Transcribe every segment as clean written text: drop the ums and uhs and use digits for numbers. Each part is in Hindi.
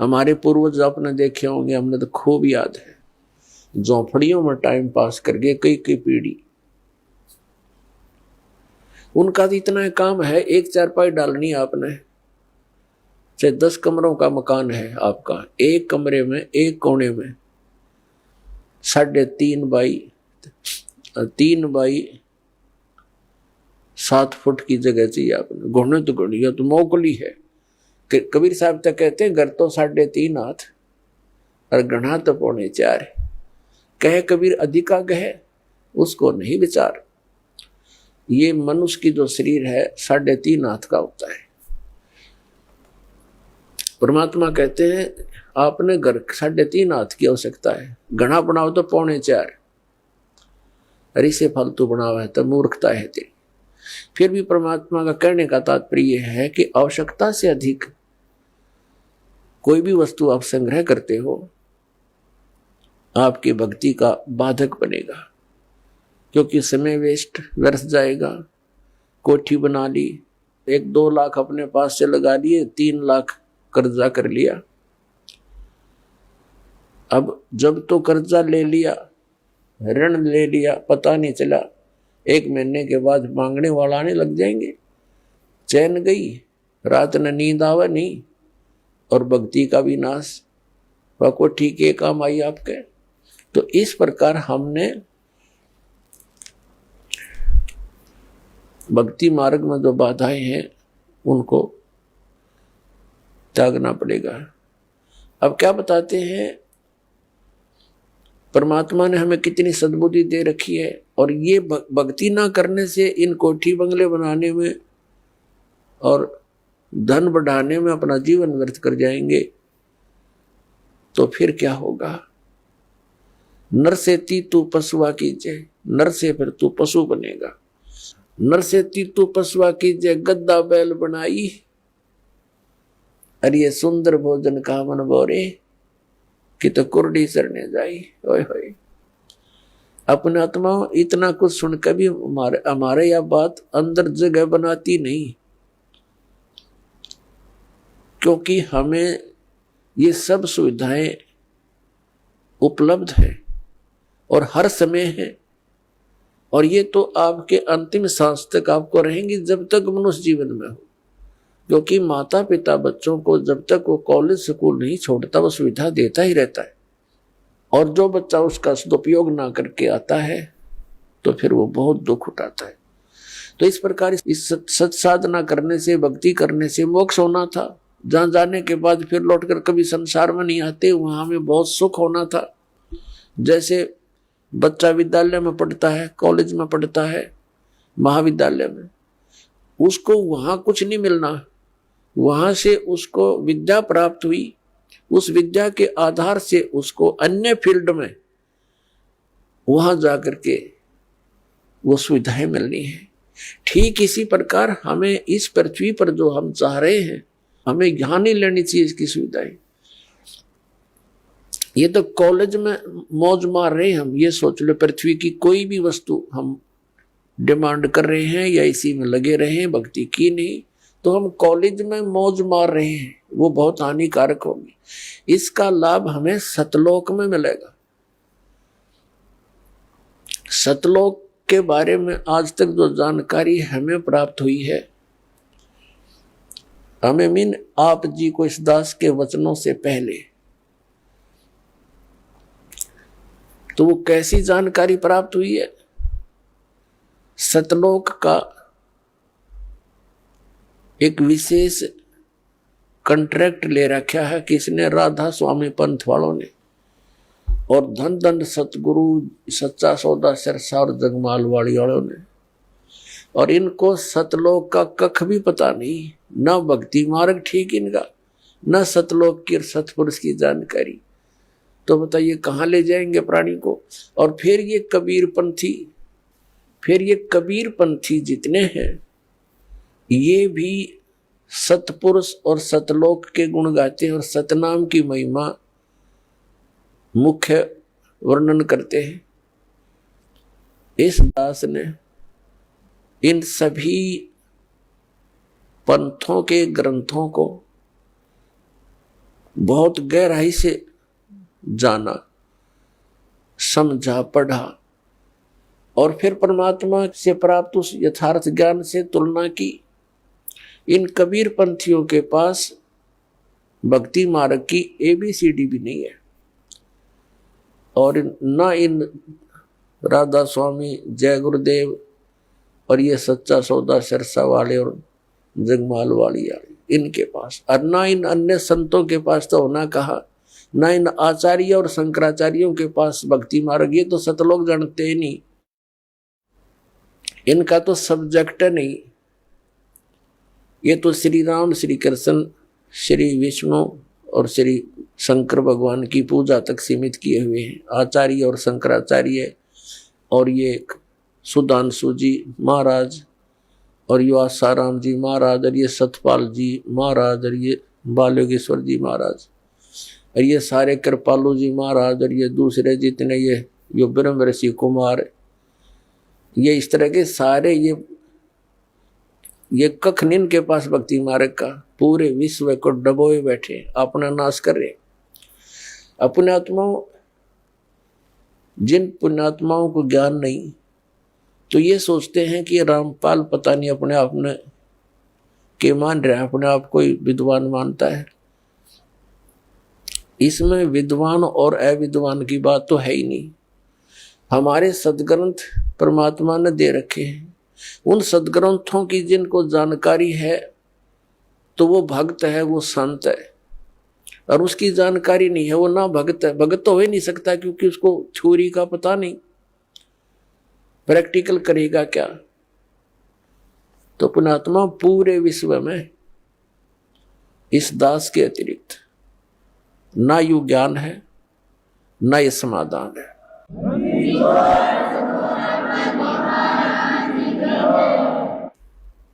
हमारे पूर्वज आपने देखे होंगे, हमने तो खूब याद है, झोंपड़ियों में टाइम पास करके कई कई पीढ़ी। उनका तो इतना काम है, एक चारपाई डालनी आपने, चाहे 10 कमरों का मकान है आपका, एक कमरे में एक कोने में 3x7 फुट की जगह चाहिए आपने। घुटने तो घुड़िया तो मोकली है। कबीर साहब तक कहते हैं घर तो 3.5 हाथ और घना तो 4.25। कहे कबीर अधिका कहे उसको नहीं विचार। ये मनुष्य की जो शरीर है 3.5 हाथ का होता है। परमात्मा कहते हैं आपने घर 3.5 हाथ की आवश्यकता है, घना बनाओ तो 4.25। अरे से फालतू बनावा है तो मूर्खता है तेरी। फिर भी परमात्मा का कहने का तात्पर्य है कि आवश्यकता से अधिक कोई भी वस्तु आप संग्रह करते हो आपकी भक्ति का बाधक बनेगा, क्योंकि समय वेस्ट व्यर्थ जाएगा। कोठी बना ली, 1-2 लाख अपने पास से लगा लिए, 3 लाख कर्जा कर लिया। अब जब तो कर्जा ले लिया, ऋण ले लिया, पता नहीं चला 1 महीने के बाद मांगने वाला आने लग जाएंगे। चैन गई, रात न नींद आवा नहीं, और भक्ति का भी नाश। वह को ठीक है काम आई आपके। तो इस प्रकार हमने भक्ति मार्ग में जो बाधाएं हैं उनको त्यागना पड़ेगा। अब क्या बताते हैं, परमात्मा ने हमें कितनी सद्बुद्धि दे रखी है, और ये भक्ति ना करने से इन कोठी बंगले बनाने में और धन बढ़ाने में अपना जीवन व्यर्थ कर जाएंगे, तो फिर क्या होगा। नर से तू पशुआ कीजिए, नर से फिर तू पशु बनेगा। नर से तू पशुआ कीजिए, गद्दा बैल बनाई, अरे ये सुंदर भोजन का मन बोरे कि तो कुर्डी सरने जाई। ओए होए, अपने आत्मा इतना कुछ सुन के भी हमारे यह बात अंदर जगह बनाती नहीं, क्योंकि हमें ये सब सुविधाएं उपलब्ध है और हर समय है, और ये तो आपके अंतिम सांस तक आपको रहेंगी जब तक मनुष्य जीवन में हो। क्योंकि माता पिता बच्चों को जब तक वो कॉलेज स्कूल नहीं छोड़ता वो सुविधा देता ही रहता है, और जो बच्चा उसका सदुपयोग ना करके आता है तो फिर वो बहुत दुख उठाता है। तो इस प्रकार इस सत्साधना करने से, भक्ति करने से मोक्ष होना था। जहां जाने के बाद फिर लौटकर कभी संसार में नहीं आते, वहां हमें बहुत सुख होना था। जैसे बच्चा विद्यालय में पढ़ता है, कॉलेज में पढ़ता है, महाविद्यालय में, उसको वहां कुछ नहीं मिलना, वहां से उसको विद्या प्राप्त हुई, उस विद्या के आधार से उसको अन्य फील्ड में वहां जाकर के वो सुविधाएं मिलनी है। ठीक इसी प्रकार हमें इस पृथ्वी पर जो हम चाह रहे हैं, हमें यहां नहीं लेनी चाहिए इसकी सुविधाएं। ये तो कॉलेज में मौज मार रहे हैं हम, ये सोच लो पृथ्वी की कोई भी वस्तु हम डिमांड कर रहे हैं या इसी में लगे रहे हैं, भक्ति की नहीं, तो हम कॉलेज में मौज मार रहे हैं, वो बहुत हानिकारक होगी। इसका लाभ हमें सतलोक में मिलेगा। सतलोक के बारे में आज तक जो जानकारी हमें प्राप्त हुई है, हमें मीन आप जी को इस दास के वचनों से पहले, तो वो कैसी जानकारी प्राप्त हुई है। सतलोक का एक विशेष कॉन्ट्रैक्ट ले रखा है किसने, राधा स्वामी पंथ वालों ने, और धन धन सतगुरु सच्चा सौदा सिरसा और जगमाल वाली वालों ने। और इनको सतलोक का कख भी पता नहीं, ना भक्ति मार्ग ठीक इनका, ना सतलोक की सतपुरुष की जानकारी। तो बताइए कहाँ ले जाएंगे प्राणी को। और फिर ये कबीर पंथी जितने हैं, ये भी सतपुरुष और सतलोक के गुण गाते हैं और सतनाम की महिमा मुख्य वर्णन करते हैं। इस दास ने इन सभी पंथों के ग्रंथों को बहुत गहराई से जाना, समझा, पढ़ा और फिर परमात्मा से प्राप्त उस यथार्थ ज्ञान से तुलना की। इन कबीर पंथियों के पास भक्ति मार्ग की ABCD भी नहीं है, और न इन राधा स्वामी, जय गुरुदेव और ये सच्चा सौदा सिरसा वाले और जगमाल वाली इनके पास, और न इन अन्य संतों के पास तो होना कहा, न इन आचार्य और शंकराचार्यों के पास भक्ति मार्ग। ये तो सतलोक जानते ही नहीं, इनका तो सब्जेक्ट नहीं। ये तो श्री राम, श्री कृष्ण, श्री विष्णु और श्री शंकर भगवान की पूजा तक सीमित किए हुए हैं, आचार्य और शंकराचार्य। और ये सुधांशु जी महाराज और ये आसाराम जी महाराज और ये सतपाल जी महाराज और ये बालयोगेश्वर जी महाराज और ये सारे कृपालु जी महाराज और ये दूसरे जितने ये ब्रह्म ऋषि कुमार, ये इस तरह के सारे ये कख निन के पास भक्ति मार्ग का। पूरे विश्व को डबोए बैठे, अपना नाश कर रहे। अपने आत्माओं, जिन पुण्यात्माओं को ज्ञान नहीं तो ये सोचते हैं कि रामपाल पता नहीं अपने आप में के मान रहा है, अपने आप कोई विद्वान मानता है। इसमें विद्वान और अविद्वान की बात तो है ही नहीं। हमारे सदग्रंथ परमात्मा ने दे रखे हैं, उन सदग्रंथों की जिनको जानकारी है तो वो भक्त है, वो संत है, और उसकी जानकारी नहीं है वो ना भक्त है। भक्त तो हो ही नहीं सकता क्योंकि उसको थ्योरी का पता नहीं, प्रैक्टिकल करेगा क्या। तो पुण्यात्मा पूरे विश्व में इस दास के अतिरिक्त ना यू ज्ञान है, ना ये समाधान है।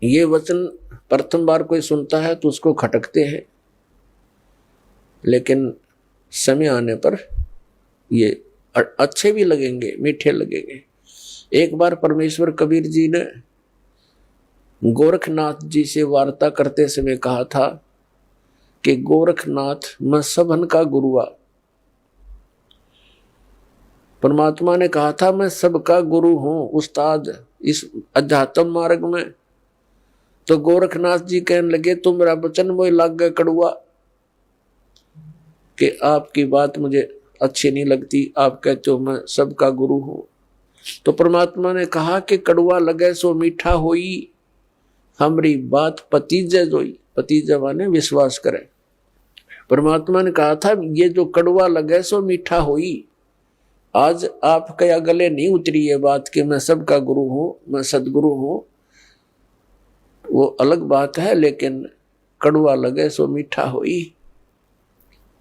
ये वचन प्रथम बार कोई सुनता है तो उसको खटकते हैं, लेकिन समय आने पर ये अच्छे भी लगेंगे, मीठे लगेंगे। एक बार परमेश्वर कबीर जी ने गोरखनाथ जी से वार्ता करते समय कहा था कि गोरखनाथ मैं सबन का गुरुआ। परमात्मा ने कहा था मैं सबका गुरु हूं, उस्ताद इस अध्यात्म मार्ग में। तो गोरखनाथ जी कहने लगे तुम मेरा वचन मोह लाग गए कड़ुआ, कि आपकी बात मुझे अच्छी नहीं लगती, आप कहते हो मैं सबका गुरु हूं। तो परमात्मा ने कहा कि कड़ुआ लगे सो मीठा होई, हमारी बात पतीजे जोई। पतीजे माने विश्वास करे। परमात्मा ने कहा था ये जो कड़ुआ लगे सो मीठा होई। आज आपके गले नहीं उतरी ये बात कि मैं सबका गुरु हूं, मैं सदगुरु हूं, वो अलग बात है, लेकिन कड़ुआ लगे सो मीठा होई,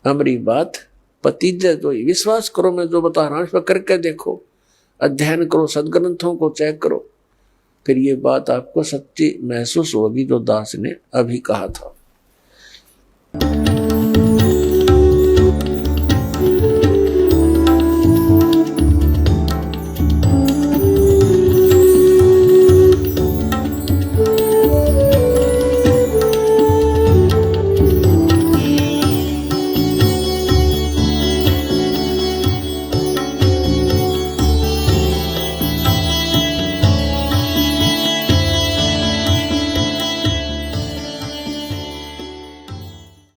हमारी बात पतीजे जोई। विश्वास करो, मैं जो बता रहा हूं इस पर करके देखो, अध्ययन करो, सदग्रंथों को चेक करो, फिर ये बात आपको सच्ची महसूस होगी जो दास ने अभी कहा था।